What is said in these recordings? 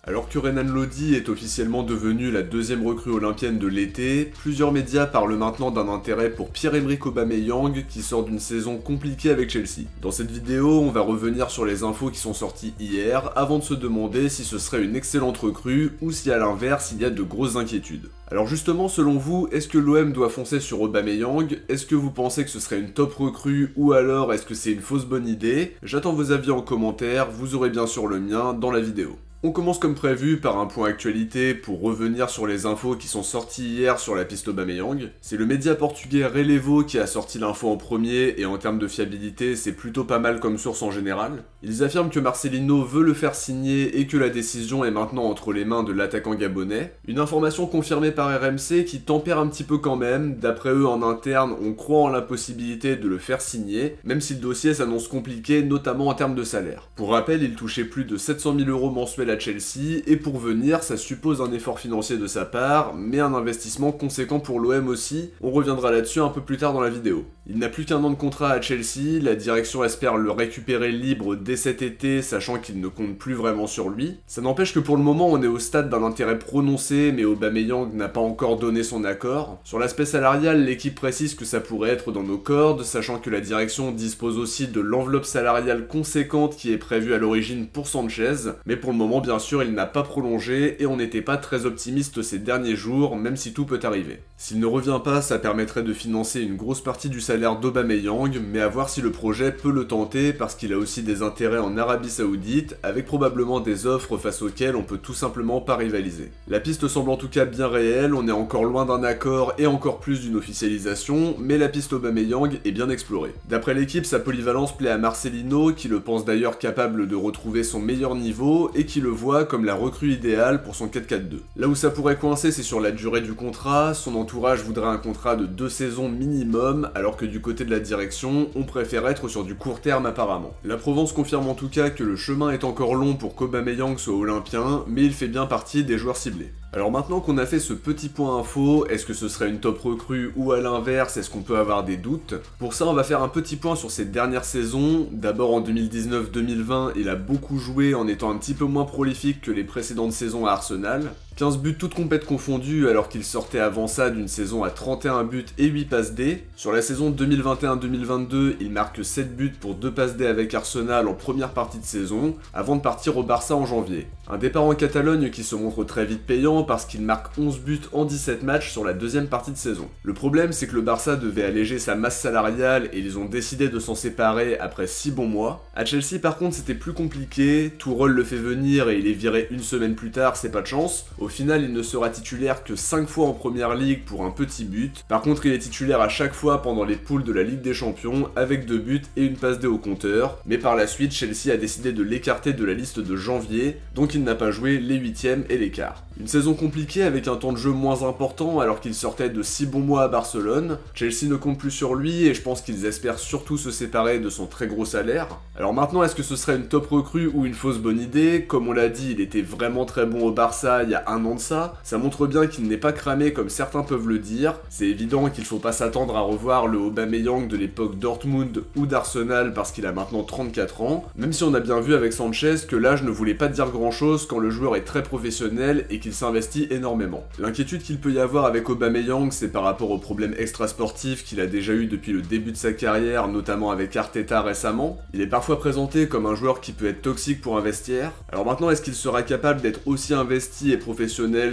Alors que Renan Lodi est officiellement devenue la deuxième recrue olympienne de l'été, plusieurs médias parlent maintenant d'un intérêt pour Pierre-Emerick Aubameyang qui sort d'une saison compliquée avec Chelsea. Dans cette vidéo, on va revenir sur les infos qui sont sorties hier avant de se demander si ce serait une excellente recrue ou si à l'inverse il y a de grosses inquiétudes. Alors justement, selon vous, est-ce que l'OM doit foncer sur Aubameyang? Est-ce que vous pensez que ce serait une top recrue ou alors est-ce que c'est une fausse bonne idée? J'attends vos avis en commentaire, vous aurez bien sûr le mien dans la vidéo. On commence comme prévu par un point actualité pour revenir sur les infos qui sont sorties hier sur la piste Aubameyang. C'est le média portugais Relevo qui a sorti l'info en premier et en termes de fiabilité c'est plutôt pas mal comme source en général. Ils affirment que Marcelino veut le faire signer et que la décision est maintenant entre les mains de l'attaquant gabonais. Une information confirmée par RMC qui tempère un petit peu quand même. D'après eux en interne, on croit en la possibilité de le faire signer, même si le dossier s'annonce compliqué notamment en termes de salaire. Pour rappel, il touchait plus de 700 000 € mensuels à Chelsea, et pour venir, ça suppose un effort financier de sa part, mais un investissement conséquent pour l'OM aussi, on reviendra là-dessus un peu plus tard dans la vidéo. Il n'a plus qu'un an de contrat à Chelsea, la direction espère le récupérer libre dès cet été, sachant qu'il ne compte plus vraiment sur lui. Ça n'empêche que pour le moment on est au stade d'un intérêt prononcé, mais Aubameyang n'a pas encore donné son accord. Sur l'aspect salarial, l'équipe précise que ça pourrait être dans nos cordes, sachant que la direction dispose aussi de l'enveloppe salariale conséquente qui est prévue à l'origine pour Sanchez, mais pour le moment bien sûr il n'a pas prolongé et on n'était pas très optimiste ces derniers jours, même si tout peut arriver. S'il ne revient pas, ça permettrait de financer une grosse partie du salaire d'Aubameyang, mais à voir si le projet peut le tenter parce qu'il a aussi des intérêts en Arabie Saoudite, avec probablement des offres face auxquelles on peut tout simplement pas rivaliser. La piste semble en tout cas bien réelle, on est encore loin d'un accord et encore plus d'une officialisation, mais la piste Aubameyang est bien explorée. D'après l'équipe, sa polyvalence plaît à Marcelino, qui le pense d'ailleurs capable de retrouver son meilleur niveau et qui le voit comme la recrue idéale pour son 4-4-2. Là où ça pourrait coincer, c'est sur la durée du contrat. Son entourage voudrait un contrat de 2 saisons minimum, alors que du côté de la direction, on préfère être sur du court terme apparemment. La Provence confirme en tout cas que le chemin est encore long pour qu'Aubameyang soit olympien, mais il fait bien partie des joueurs ciblés. Alors maintenant qu'on a fait ce petit point info, est-ce que ce serait une top recrue ou à l'inverse, est-ce qu'on peut avoir des doutes? Pour ça, on va faire un petit point sur ses dernières saisons. D'abord en 2019-2020, il a beaucoup joué en étant un petit peu moins prolifique que les précédentes saisons à Arsenal. 15 buts toutes compètes confondues alors qu'il sortait avant ça d'une saison à 31 buts et 8 passes D. Sur la saison 2021-2022, il marque 7 buts pour 2 passes D avec Arsenal en première partie de saison, avant de partir au Barça en janvier. Un départ en Catalogne qui se montre très vite payant parce qu'il marque 11 buts en 17 matchs sur la deuxième partie de saison. Le problème c'est que le Barça devait alléger sa masse salariale et ils ont décidé de s'en séparer après 6 bons mois. À Chelsea par contre c'était plus compliqué, Tourelle le fait venir et il est viré une semaine plus tard, c'est pas de chance. Au final, il ne sera titulaire que 5 fois en première ligue pour un petit but. Par contre, il est titulaire à chaque fois pendant les poules de la Ligue des Champions avec 2 buts et une passe D au compteur. Mais par la suite, Chelsea a décidé de l'écarter de la liste de janvier, donc il n'a pas joué les 8e et les quarts. Une saison compliquée avec un temps de jeu moins important alors qu'il sortait de 6 bons mois à Barcelone. Chelsea ne compte plus sur lui et je pense qu'ils espèrent surtout se séparer de son très gros salaire. Alors maintenant, est-ce que ce serait une top recrue ou une fausse bonne idée? Comme on l'a dit, il était vraiment très bon au Barça il y a un an de ça montre bien qu'il n'est pas cramé comme certains peuvent le dire. C'est évident qu'il faut pas s'attendre à revoir le Aubameyang de l'époque Dortmund ou d'Arsenal parce qu'il a maintenant 34 ans, même si on a bien vu avec Sanchez que l'âge ne voulait pas dire grand chose quand le joueur est très professionnel et qu'il s'investit énormément. L'inquiétude qu'il peut y avoir avec Aubameyang, c'est par rapport aux problèmes extrasportifs qu'il a déjà eu depuis le début de sa carrière, notamment avec Arteta récemment. Il est parfois présenté comme un joueur qui peut être toxique pour un vestiaire. Alors maintenant, est-ce qu'il sera capable d'être aussi investi et professionnel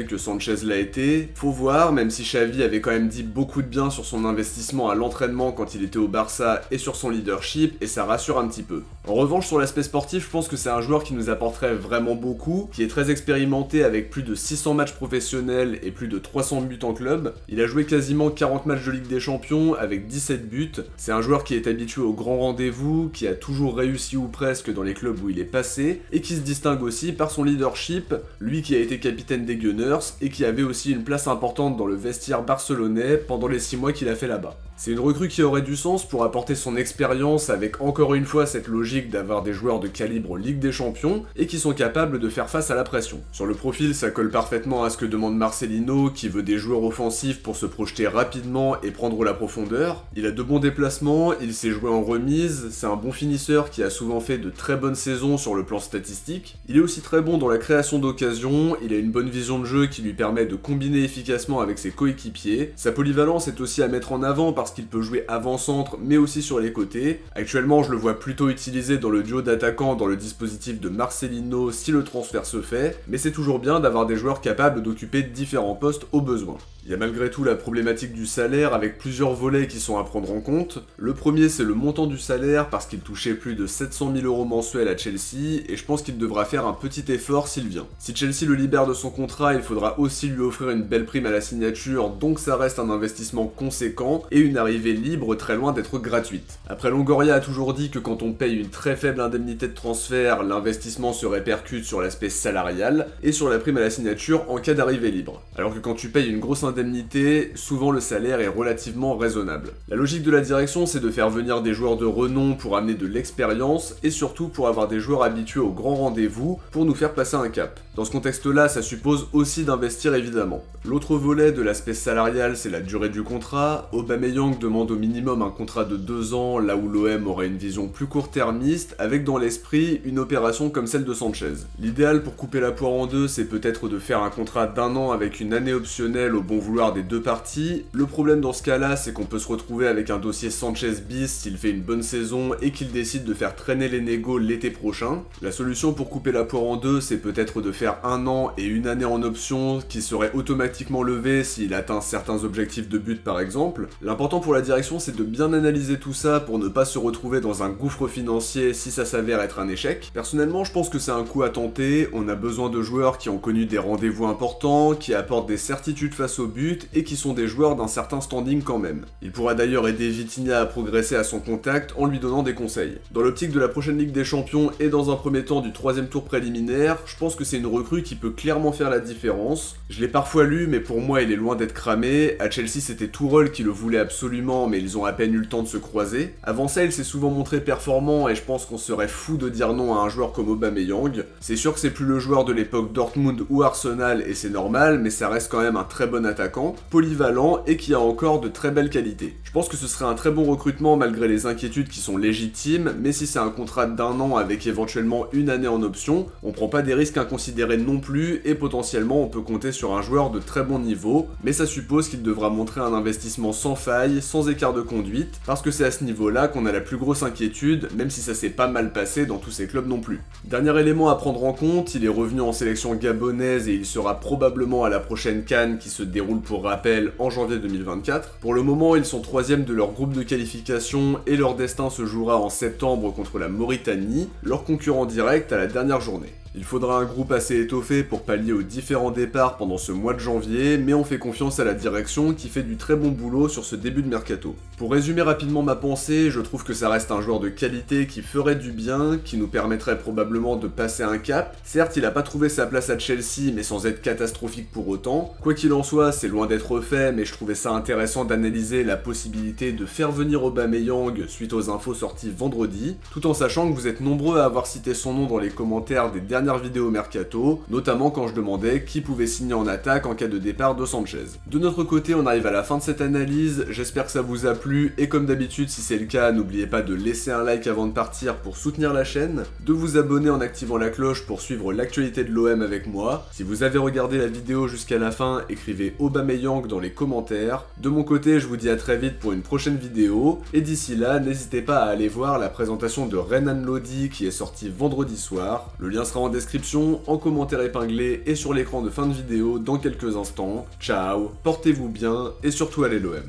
que Sanchez l'a été? Faut voir, même si Xavi avait quand même dit beaucoup de bien sur son investissement à l'entraînement quand il était au Barça et sur son leadership, et ça rassure un petit peu. En revanche, sur l'aspect sportif, je pense que c'est un joueur qui nous apporterait vraiment beaucoup, qui est très expérimenté avec plus de 600 matchs professionnels et plus de 300 buts en club. Il a joué quasiment 40 matchs de Ligue des Champions avec 17 buts. C'est un joueur qui est habitué aux grands rendez-vous, qui a toujours réussi ou presque dans les clubs où il est passé, et qui se distingue aussi par son leadership, lui qui a été capitaine des Gunners et qui avait aussi une place importante dans le vestiaire barcelonais pendant les 6 mois qu'il a fait là-bas. C'est une recrue qui aurait du sens pour apporter son expérience avec encore une fois cette logique d'avoir des joueurs de calibre Ligue des Champions et qui sont capables de faire face à la pression. Sur le profil, ça colle parfaitement à ce que demande Marcelino, qui veut des joueurs offensifs pour se projeter rapidement et prendre la profondeur. Il a de bons déplacements, il sait jouer en remise, c'est un bon finisseur qui a souvent fait de très bonnes saisons sur le plan statistique. Il est aussi très bon dans la création d'occasions, il a une bonne vision de jeu qui lui permet de combiner efficacement avec ses coéquipiers. Sa polyvalence est aussi à mettre en avant parce qu'il peut jouer avant-centre mais aussi sur les côtés. Actuellement, je le vois plutôt utilisé dans le duo d'attaquants dans le dispositif de Marcelino si le transfert se fait, mais c'est toujours bien d'avoir des joueurs capables d'occuper différents postes au besoin. Il y a malgré tout la problématique du salaire avec plusieurs volets qui sont à prendre en compte. Le premier, c'est le montant du salaire parce qu'il touchait plus de 700 000 € mensuels à Chelsea et je pense qu'il devra faire un petit effort s'il vient. Si Chelsea le libère de son contrat, il faudra aussi lui offrir une belle prime à la signature, donc ça reste un investissement conséquent et une arrivée libre très loin d'être gratuite. Après, Longoria a toujours dit que quand on paye une très faible indemnité de transfert, l'investissement se répercute sur l'aspect salarial et sur la prime à la signature en cas d'arrivée libre. Alors que quand tu payes une grosse indemnité, souvent le salaire est relativement raisonnable. La logique de la direction, c'est de faire venir des joueurs de renom pour amener de l'expérience et surtout pour avoir des joueurs habitués aux grands rendez-vous pour nous faire passer un cap. Dans ce contexte-là, ça suppose aussi d'investir évidemment. L'autre volet de l'aspect salarial, c'est la durée du contrat. Aubameyang demande au minimum un contrat de 2 ans, là où l'OM aurait une vision plus court-termiste, avec dans l'esprit une opération comme celle de Sanchez. L'idéal pour couper la poire en deux, c'est peut-être de faire un contrat d'1 an avec une année optionnelle au bon vouloir des deux parties. Le problème dans ce cas-là, c'est qu'on peut se retrouver avec un dossier Sanchez bis s'il fait une bonne saison et qu'il décide de faire traîner les négos l'été prochain. La solution pour couper la poire en deux, c'est peut-être de faire 1 an et une année en option qui serait automatiquement levée s'il atteint certains objectifs de but par exemple. L'important pour la direction, c'est de bien analyser tout ça pour ne pas se retrouver dans un gouffre financier si ça s'avère être un échec. Personnellement, je pense que c'est un coup à tenter. On a besoin de joueurs qui ont connu des rendez-vous importants, qui apportent des certitudes face au but et qui sont des joueurs d'un certain standing quand même. Il pourra d'ailleurs aider Vitinha à progresser à son contact en lui donnant des conseils. Dans l'optique de la prochaine Ligue des Champions et dans un premier temps du 3e tour préliminaire, je pense que c'est une recrue qui peut clairement faire la différence. Je l'ai parfois lu, mais pour moi il est loin d'être cramé. À Chelsea, c'était Tourelle qui le voulait absolument, mais ils ont à peine eu le temps de se croiser. Avant ça, il s'est souvent montré performant et je pense qu'on serait fou de dire non à un joueur comme Aubameyang. C'est sûr que c'est plus le joueur de l'époque Dortmund ou Arsenal et c'est normal, mais ça reste quand même un très bon attaquant, polyvalent et qui a encore de très belles qualités. Je pense que ce serait un très bon recrutement malgré les inquiétudes qui sont légitimes, mais si c'est un contrat d'1 an avec éventuellement une année en option, on prend pas des risques inconsidérés non plus et potentiellement on peut compter sur un joueur de très bon niveau, mais ça suppose qu'il devra montrer un investissement sans faille, sans écart de conduite, parce que c'est à ce niveau-là qu'on a la plus grosse inquiétude, même si ça s'est pas mal passé dans tous ces clubs non plus. Dernier élément à prendre en compte, il est revenu en sélection gabonaise et il sera probablement à la prochaine CAN qui se déroule pour rappel en janvier 2024. Pour le moment, ils sont 3e de leur groupe de qualification et leur destin se jouera en septembre contre la Mauritanie, leur concurrent direct à la dernière journée. Il faudra un groupe assez étoffé pour pallier aux différents départs pendant ce mois de janvier, mais on fait confiance à la direction qui fait du très bon boulot sur ce début de mercato. Pour résumer rapidement ma pensée, je trouve que ça reste un joueur de qualité qui ferait du bien, qui nous permettrait probablement de passer un cap. Certes, il a pas trouvé sa place à Chelsea, mais sans être catastrophique pour autant. Quoi qu'il en soit, c'est loin d'être fait, mais je trouvais ça intéressant d'analyser la possibilité de faire venir Aubameyang suite aux infos sorties vendredi, tout en sachant que vous êtes nombreux à avoir cité son nom dans les commentaires des dernières vidéo mercato, notamment quand je demandais qui pouvait signer en attaque en cas de départ de Sanchez. De notre côté, on arrive à la fin de cette analyse, j'espère que ça vous a plu, et comme d'habitude, si c'est le cas, n'oubliez pas de laisser un like avant de partir pour soutenir la chaîne, de vous abonner en activant la cloche pour suivre l'actualité de l'OM avec moi. Si vous avez regardé la vidéo jusqu'à la fin, écrivez Aubameyang dans les commentaires. De mon côté, je vous dis à très vite pour une prochaine vidéo, et d'ici là, n'hésitez pas à aller voir la présentation de Renan Lodi qui est sortie vendredi soir. Le lien sera en description, en commentaire épinglé et sur l'écran de fin de vidéo dans quelques instants. Ciao, portez-vous bien et surtout allez l'OM.